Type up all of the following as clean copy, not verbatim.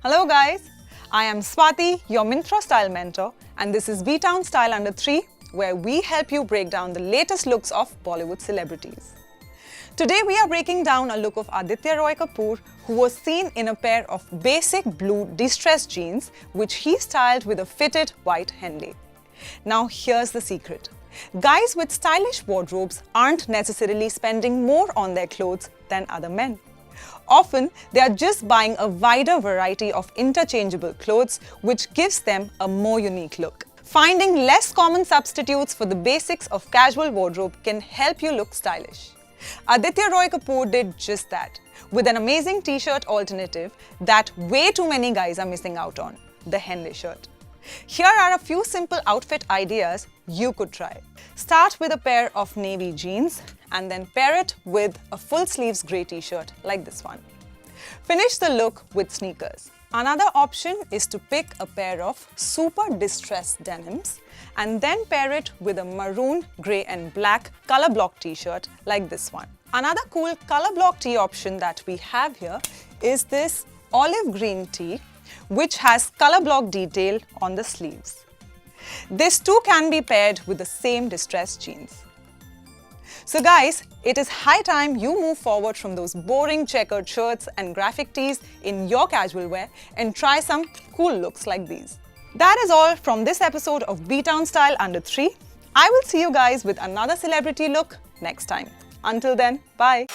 Hello guys, I am Swati, your Myntra style mentor, and this is B-Town Style Under 3, where we help you break down the latest looks of Bollywood celebrities. Today we are breaking down a look of Aditya Roy Kapoor, who was seen in a pair of basic blue distressed jeans which he styled with a fitted white Henley. Now here's the secret. Guys with stylish wardrobes aren't necessarily spending more on their clothes than other men. Often, they are just buying a wider variety of interchangeable clothes which gives them a more unique look. Finding less common substitutes for the basics of casual wardrobe can help you look stylish. Aditya Roy Kapoor did just that, with an amazing t-shirt alternative that way too many guys are missing out on, the Henley shirt. Here are a few simple outfit ideas you could try. Start with a pair of navy jeans and then pair it with a full sleeves grey t-shirt like this one. Finish the look with sneakers. Another option is to pick a pair of super distressed denims and then pair it with a maroon, grey and black color block t-shirt like this one. Another cool color block tee option that we have here is this olive green tee, which has color block detail on the sleeves. This too can be paired with the same distressed jeans. So guys, it is high time you move forward from those boring checkered shirts and graphic tees in your casual wear and try some cool looks like these. That is all from this episode of B-Town Style Under 3. I will see you guys with another celebrity look next time. Until then, bye.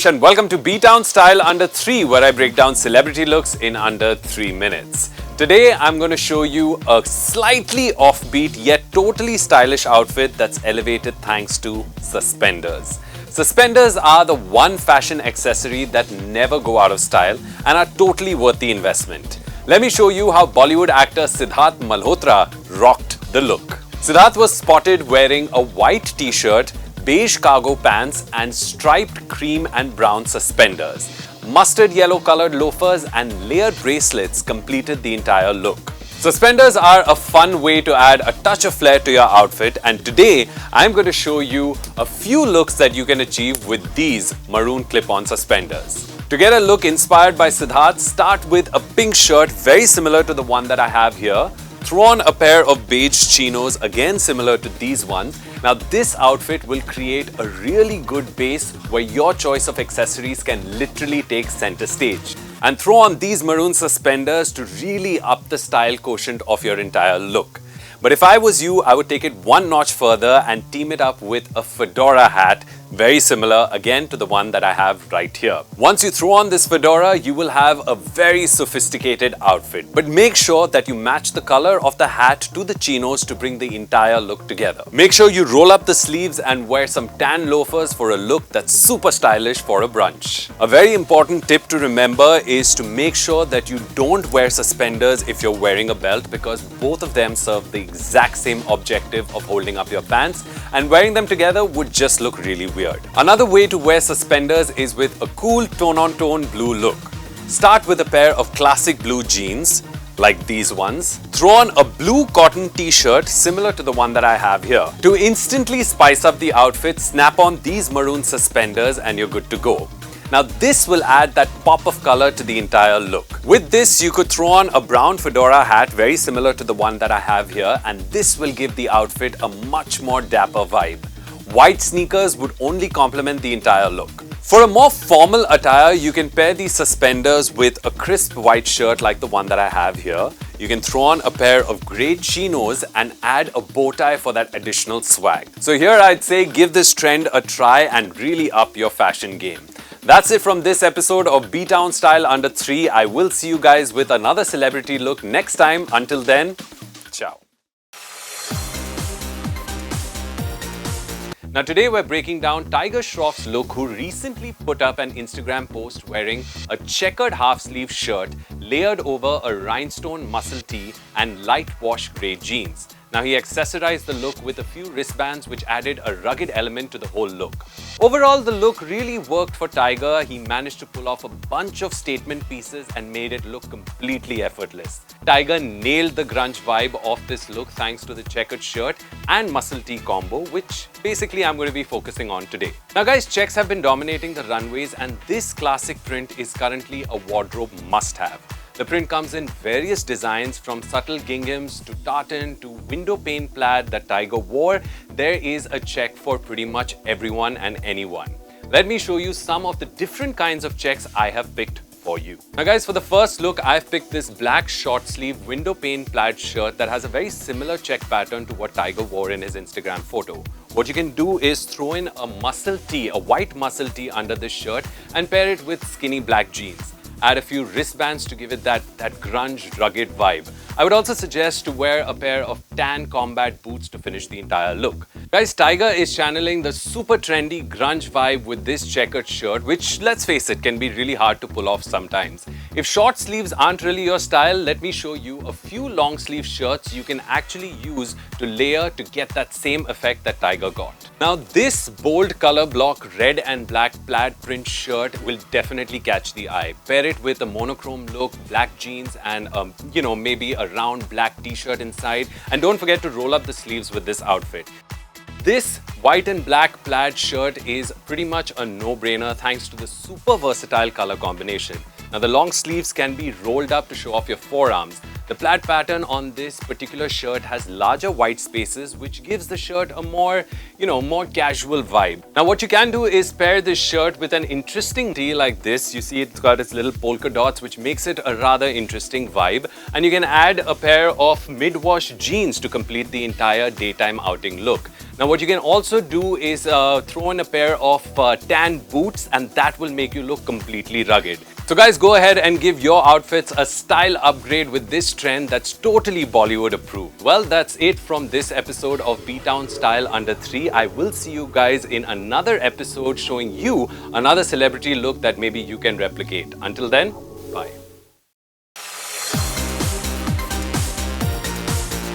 And welcome to B-Town Style Under 3, where I break down celebrity looks in under 3 minutes. Today, I'm going to show you a slightly offbeat yet totally stylish outfit that's elevated thanks to suspenders. Suspenders are the one fashion accessory that never go out of style and are totally worth the investment. Let me show you how Bollywood actor Sidharth Malhotra rocked the look. Sidharth was spotted wearing a white t-shirt, beige cargo pants and striped cream and brown suspenders. Mustard yellow colored loafers and layered bracelets completed the entire look. Suspenders are a fun way to add a touch of flair to your outfit, and today I'm going to show you a few looks that you can achieve with these maroon clip-on suspenders. To get a look inspired by Sidharth, start with a pink shirt very similar to the one that I have here. Throw on a pair of beige chinos, again similar to these ones. Now this outfit will create a really good base where your choice of accessories can literally take center stage. And throw on these maroon suspenders to really up the style quotient of your entire look. But if I was you, I would take it one notch further and team it up with a fedora hat, very similar again to the one that I have right here. Once you throw on this fedora, you will have a very sophisticated outfit. But make sure that you match the color of the hat to the chinos to bring the entire look together. Make sure you roll up the sleeves and wear some tan loafers for a look that's super stylish for a brunch. A very important tip to remember is to make sure that you don't wear suspenders if you're wearing a belt, because both of them serve the exact same objective of holding up your pants, and wearing them together would just look really weird. Another way to wear suspenders is with a cool tone-on-tone blue look. Start with a pair of classic blue jeans, like these ones. Throw on a blue cotton t-shirt similar to the one that I have here. To instantly spice up the outfit, snap on these maroon suspenders and you're good to go. Now this will add that pop of color to the entire look. With this, you could throw on a brown fedora hat very similar to the one that I have here, and this will give the outfit a much more dapper vibe. White sneakers would only complement the entire look. For a more formal attire, you can pair these suspenders with a crisp white shirt like the one that I have here. You can throw on a pair of grey chinos and add a bow tie for that additional swag. So here I'd say give this trend a try and really up your fashion game. That's it from this episode of B-Town Style Under 3. I will see you guys with another celebrity look next time. Until then, ciao. Now today we're breaking down Tiger Shroff's look, who recently put up an Instagram post wearing a checkered half-sleeve shirt layered over a rhinestone muscle tee and light wash grey jeans. Now he accessorized the look with a few wristbands which added a rugged element to the whole look. Overall, the look really worked for Tiger. He managed to pull off a bunch of statement pieces and made it look completely effortless. Tiger nailed the grunge vibe of this look thanks to the checkered shirt and muscle tee combo, which basically I'm going to be focusing on today. Now guys, checks have been dominating the runways and this classic print is currently a wardrobe must-have. The print comes in various designs from subtle ginghams to tartan to window pane plaid that Tiger wore. There is a check for pretty much everyone and anyone. Let me show you some of the different kinds of checks I have picked for you. Now guys, for the first look, I've picked this black short sleeve window pane plaid shirt that has a very similar check pattern to what Tiger wore in his Instagram photo. What you can do is throw in a muscle tee, a white muscle tee under this shirt and pair it with skinny black jeans. Add a few wristbands to give it that grunge, rugged vibe. I would also suggest to wear a pair of tan combat boots to finish the entire look. Guys, Tiger is channeling the super trendy grunge vibe with this checkered shirt, which, let's face it, can be really hard to pull off sometimes. If short sleeves aren't really your style, let me show you a few long sleeve shirts you can actually use to layer to get that same effect that Tiger got. Now, this bold color block red and black plaid print shirt will definitely catch the eye. Pair it with a monochrome look, black jeans and maybe a round black t-shirt inside, and don't forget to roll up the sleeves with this outfit. This white and black plaid shirt is pretty much a no-brainer thanks to the super versatile color combination. Now the long sleeves can be rolled up to show off your forearms. The plaid pattern on this particular shirt has larger white spaces, which gives the shirt a more casual vibe. Now what you can do is pair this shirt with an interesting tee like this. You see it's got its little polka dots, which makes it a rather interesting vibe. And you can add a pair of mid-wash jeans to complete the entire daytime outing look. Now what you can also do is throw in a pair of tan boots and that will make you look completely rugged. So guys, go ahead and give your outfits a style upgrade with this trend that's totally Bollywood approved. Well, that's it from this episode of B-Town Style Under 3. I will see you guys in another episode showing you another celebrity look that maybe you can replicate. Until then, bye.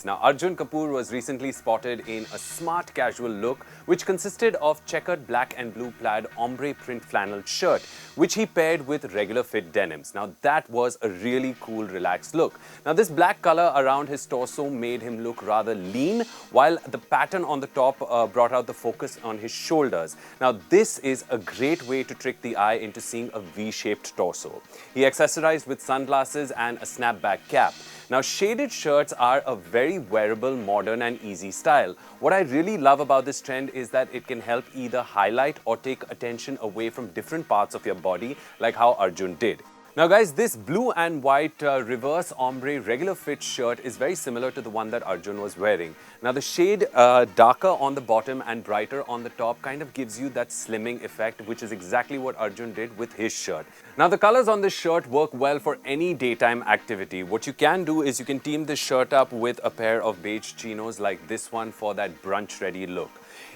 Now, Arjun Kapoor was recently spotted in a smart casual look which consisted of checkered black and blue plaid ombre print flannel shirt, which he paired with regular fit denims. Now, that was a really cool, relaxed look. Now, this black color around his torso made him look rather lean, while the pattern on the top brought out the focus on his shoulders. Now, this is a great way to trick the eye into seeing a V-shaped torso. He accessorized with sunglasses and a snapback cap. Now, shaded shirts are a very wearable, modern and easy style. What I really love about this trend is that it can help either highlight or take attention away from different parts of your body, like how Arjun did. Now guys, this blue and white reverse ombre regular fit shirt is very similar to the one that Arjun was wearing. Now the shade darker on the bottom and brighter on the top kind of gives you that slimming effect, which is exactly what Arjun did with his shirt. Now the colors on this shirt work well for any daytime activity. What you can do is you can team this shirt up with a pair of beige chinos like this one for that brunch ready look.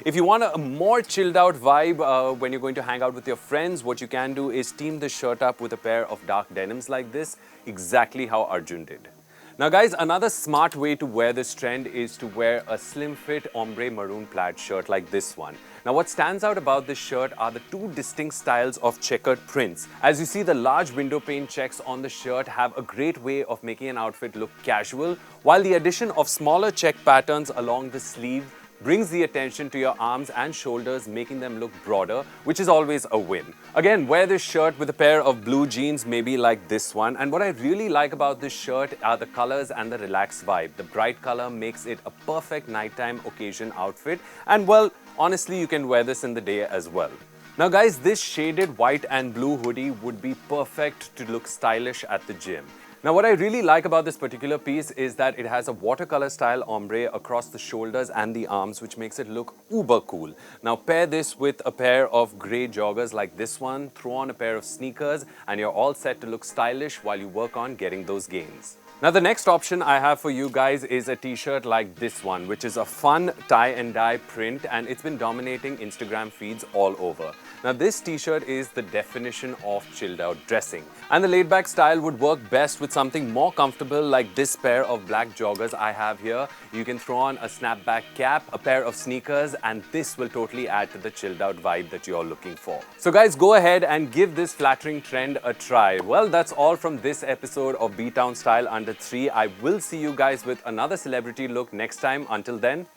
If you want a more chilled out vibe when you're going to hang out with your friends, what you can do is team this shirt up with a pair of dark denims like this, exactly how Arjun did. Now guys, another smart way to wear this trend is to wear a slim fit ombre maroon plaid shirt like this one. Now what stands out about this shirt are the two distinct styles of checkered prints. As you see, the large window pane checks on the shirt have a great way of making an outfit look casual, while the addition of smaller check patterns along the sleeve brings the attention to your arms and shoulders, making them look broader, which is always a win. Again, wear this shirt with a pair of blue jeans, maybe like this one. And what I really like about this shirt are the colors and the relaxed vibe. The bright color makes it a perfect nighttime occasion outfit. And well, honestly, you can wear this in the day as well. Now guys, this shaded white and blue hoodie would be perfect to look stylish at the gym. Now what I really like about this particular piece is that it has a watercolor style ombre across the shoulders and the arms, which makes it look uber cool. Now pair this with a pair of grey joggers like this one, throw on a pair of sneakers, and you're all set to look stylish while you work on getting those gains. Now the next option I have for you guys is a t-shirt like this one, which is a fun tie and dye print, and it's been dominating Instagram feeds all over. Now this t-shirt is the definition of chilled out dressing, and the laid back style would work best with something more comfortable like this pair of black joggers I have here. You can throw on a snapback cap, a pair of sneakers, and this will totally add to the chilled out vibe that you're looking for. So guys, go ahead and give this flattering trend a try. Well, that's all from this episode of B-Town Style Under 3. I will see you guys with another celebrity look next time. Until then,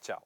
ciao.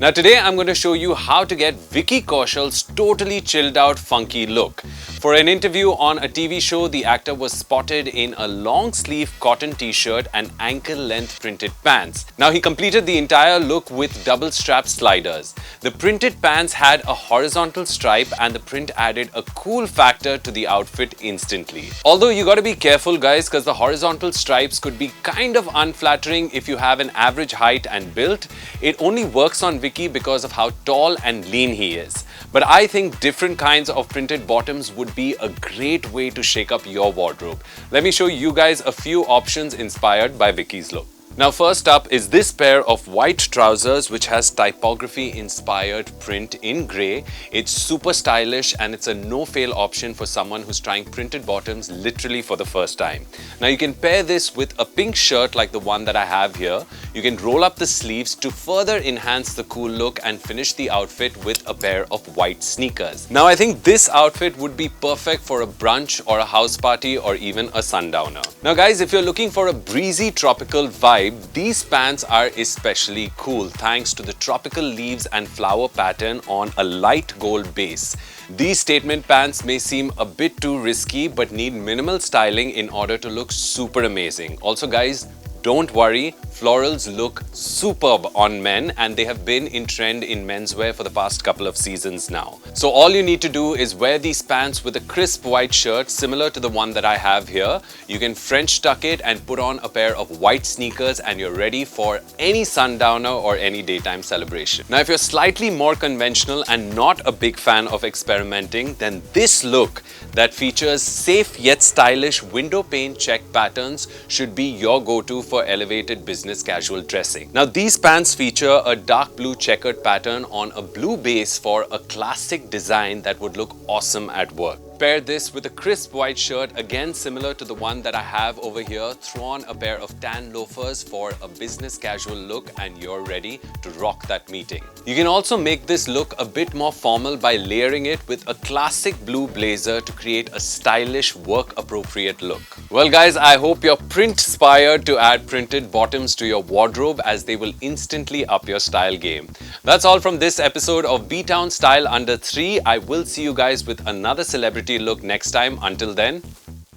Now today I'm going to show you how to get Vicky Kaushal's totally chilled out funky look. For an interview on a TV show, the actor was spotted in a long sleeve cotton t-shirt and ankle length printed pants. Now he completed the entire look with double strap sliders. The printed pants had a horizontal stripe and the print added a cool factor to the outfit instantly. Although you gotta be careful guys, because the horizontal stripes could be kind of unflattering if you have an average height and build. It only works on Vicky because of how tall and lean he is. But I think different kinds of printed bottoms would be a great way to shake up your wardrobe. Let me show you guys a few options inspired by Vicky's look. Now first up is this pair of white trousers which has typography inspired print in grey. It's super stylish and it's a no-fail option for someone who's trying printed bottoms literally for the first time. Now you can pair this with a pink shirt like the one that I have here. You can roll up the sleeves to further enhance the cool look and finish the outfit with a pair of white sneakers. Now I think this outfit would be perfect for a brunch or a house party or even a sundowner. Now guys, if you're looking for a breezy tropical vibe, these pants are especially cool thanks to the tropical leaves and flower pattern on a light gold base. These statement pants may seem a bit too risky but need minimal styling in order to look super amazing. Also guys, don't worry, florals look superb on men and they have been in trend in menswear for the past couple of seasons now. So all you need to do is wear these pants with a crisp white shirt similar to the one that I have here. You can French tuck it and put on a pair of white sneakers and you're ready for any sundowner or any daytime celebration. Now if you're slightly more conventional and not a big fan of experimenting, then this look that features safe yet stylish window pane check patterns should be your go-to for elevated business casual dressing. Now these pants feature a dark blue checkered pattern on a blue base for a classic design that would look awesome at work. Pair this with a crisp white shirt, again similar to the one that I have over here. Throw on a pair of tan loafers for a business casual look and you're ready to rock that meeting. You can also make this look a bit more formal by layering it with a classic blue blazer to create a stylish work appropriate look. Well guys, I hope you're print inspired to add printed bottoms to your wardrobe as they will instantly up your style game. That's all from this episode of B-Town Style Under 3. I will see you guys with another celebrity look next time. Until then,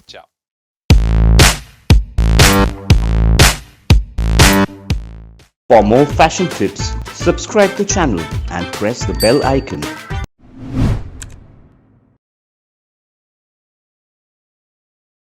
ciao. For more fashion tips, subscribe the channel and press the bell icon.